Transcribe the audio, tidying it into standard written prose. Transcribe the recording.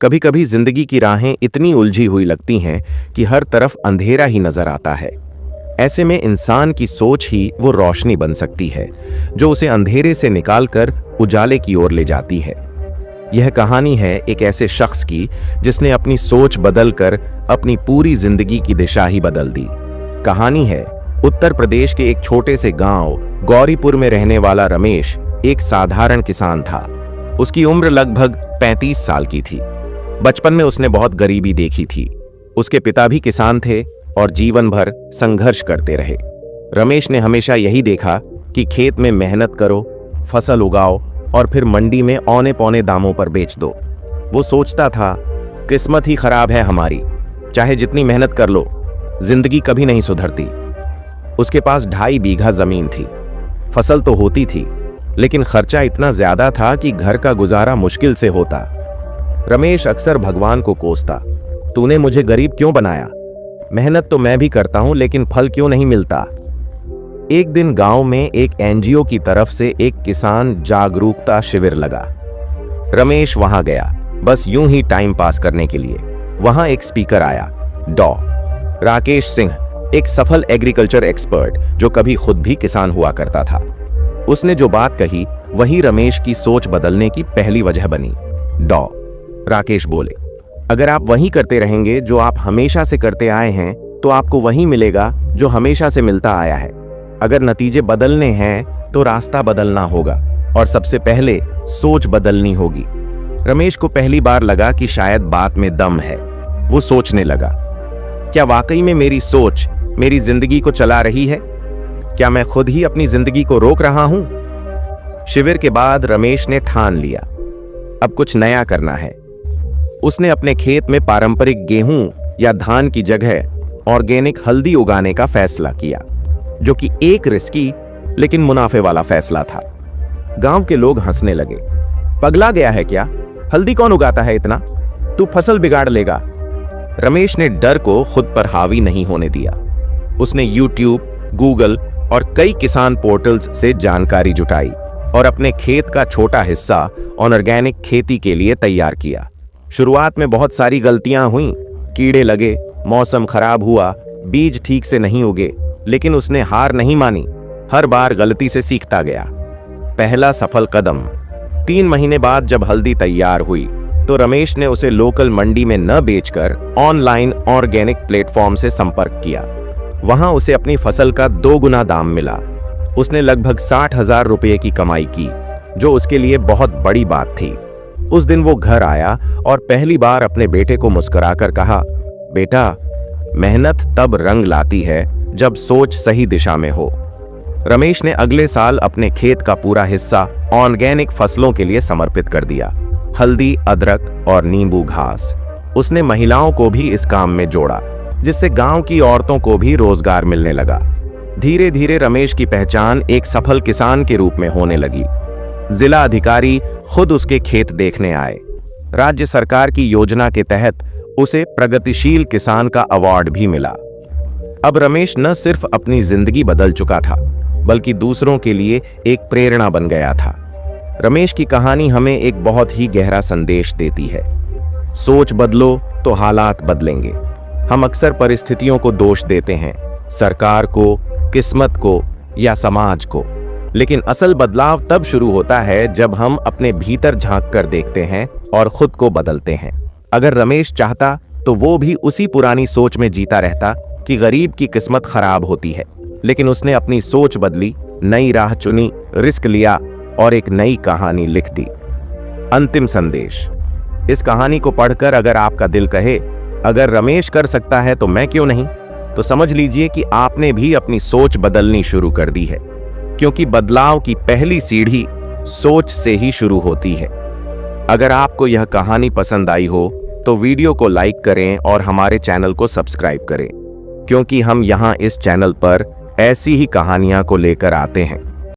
कभी कभी जिंदगी की राहें इतनी उलझी हुई लगती हैं कि हर तरफ अंधेरा ही नजर आता है। ऐसे में इंसान की सोच ही वो रोशनी बन सकती है जो उसे अंधेरे से निकालकर उजाले की ओर ले जाती है। यह कहानी है एक ऐसे शख्स की जिसने अपनी सोच बदलकर अपनी पूरी जिंदगी की दिशा ही बदल दी। कहानी है उत्तर प्रदेश के एक छोटे से गांव गौरीपुर में रहने वाला रमेश। एक साधारण किसान था। उसकी उम्र लगभग 35 साल की थी। बचपन में उसने बहुत गरीबी देखी थी। उसके पिता भी किसान थे और जीवन भर संघर्ष करते रहे। रमेश ने हमेशा यही देखा कि खेत में मेहनत करो, फसल उगाओ और फिर मंडी में औने पौने दामों पर बेच दो। वो सोचता था, किस्मत ही खराब है हमारी, चाहे जितनी मेहनत कर लो, जिंदगी कभी नहीं सुधरती। उसके पास 2.5 बीघा जमीन थी। फसल तो होती थी, लेकिन खर्चा इतना ज्यादा था कि घर का गुजारा मुश्किल से होता। रमेश अक्सर भगवान को कोसता, तूने मुझे गरीब क्यों बनाया? मेहनत तो मैं भी करता हूं, लेकिन फल क्यों नहीं मिलता? एक दिन गांव में एक एनजीओ की तरफ से एक किसान जागरूकता शिविर लगा। रमेश वहां गया, बस यूं ही टाइम पास करने के लिए। वहां एक स्पीकर आया, डॉ. राकेश सिंह, एक सफल एग्रीकल्चर एक्सपर्ट जो कभी खुद भी किसान हुआ करता था। उसने जो बात कही वही रमेश की सोच बदलने की पहली वजह बनी। डॉ. राकेश बोले, अगर आप वही करते रहेंगे जो आप हमेशा से करते आए हैं तो आपको वही मिलेगा जो हमेशा से मिलता आया है। अगर नतीजे बदलने हैं तो रास्ता बदलना होगा और सबसे पहले सोच बदलनी होगी। रमेश को पहली बार लगा कि शायद बात में दम है। वो सोचने लगा, क्या वाकई में मेरी सोच मेरी जिंदगी को चला रही है? क्या मैं खुद ही अपनी जिंदगी को रोक रहा हूं? शिविर के बाद रमेश ने ठान लिया, अब कुछ नया करना है। उसने अपने खेत में पारंपरिक गेहूं या धान की जगह ऑर्गेनिक हल्दी उगाने का फैसला किया, जो कि एक रिस्की लेकिन मुनाफे वाला फैसला था। गांव के लोग हंसने लगे, पगला गया है क्या? हल्दी कौन उगाता है इतना? तू फसल बिगाड़ लेगा। रमेश ने डर को खुद पर हावी नहीं होने दिया। उसने यूट्यूब, गूगल और कई किसान पोर्टल्स से जानकारी जुटाई और अपने खेत का छोटा हिस्सा ऑर्गेनिक खेती के लिए तैयार किया। शुरुआत में बहुत सारी गलतियां हुई, कीड़े लगे, मौसम खराब हुआ, बीज ठीक से नहीं उगे, लेकिन उसने हार नहीं मानी। हर बार गलती से सीखता गया। पहला सफल कदम, 3 महीने बाद जब हल्दी तैयार हुई तो रमेश ने उसे लोकल मंडी में न बेचकर ऑनलाइन ऑर्गेनिक प्लेटफॉर्म से संपर्क किया। वहां उसे अपनी फसल का 2 गुना दाम मिला। उसने लगभग 60,000 रुपये की कमाई की, जो उसके लिए बहुत बड़ी बात थी। उस दिन वो घर आया और पहली बार अपने बेटे को मुस्कुराकर कहा, बेटा, मेहनत तब रंग लाती है जब सोच सही दिशा में हो। रमेश ने अगले साल अपने खेत का पूरा हिस्सा ऑर्गेनिक फसलों के लिए समर्पित कर दिया, हल्दी, अदरक और नींबू घास। उसने महिलाओं को भी इस काम में जोड़ा, जिससे गांव की औरतों को भी रोजगार मिलने लगा। धीरे धीरे रमेश की पहचान एक सफल किसान के रूप में होने लगी। जिला अधिकारी खुद उसके खेत देखने आए। राज्य सरकार की योजना के तहत उसे प्रगतिशील किसान का अवार्ड भी मिला। अब रमेश न सिर्फ अपनी जिंदगी बदल चुका था, बल्कि दूसरों के लिए एक प्रेरणा बन गया था। रमेश की कहानी हमें एक बहुत ही गहरा संदेश देती है, सोच बदलो तो हालात बदलेंगे। हम अक्सर परिस्थितियों को दोष देते हैं, सरकार को, किस्मत को या समाज को, लेकिन असल बदलाव तब शुरू होता है जब हम अपने भीतर झांक कर देखते हैं और खुद को बदलते हैं। अगर रमेश चाहता तो वो भी उसी पुरानी सोच में जीता रहता कि गरीब की किस्मत खराब होती है, लेकिन उसने अपनी सोच बदली, नई राह चुनी, रिस्क लिया और एक नई कहानी लिख दी। अंतिम संदेश, इस कहानी को पढ़कर अगर आपका दिल कहे, अगर रमेश कर सकता है तो मैं क्यों नहीं, तो समझ लीजिए कि आपने भी अपनी सोच बदलनी शुरू कर दी है, क्योंकि बदलाव की पहली सीढ़ी सोच से ही शुरू होती है। अगर आपको यह कहानी पसंद आई हो तो वीडियो को लाइक करें और हमारे चैनल को सब्सक्राइब करें, क्योंकि हम यहाँ इस चैनल पर ऐसी ही कहानियां को लेकर आते हैं।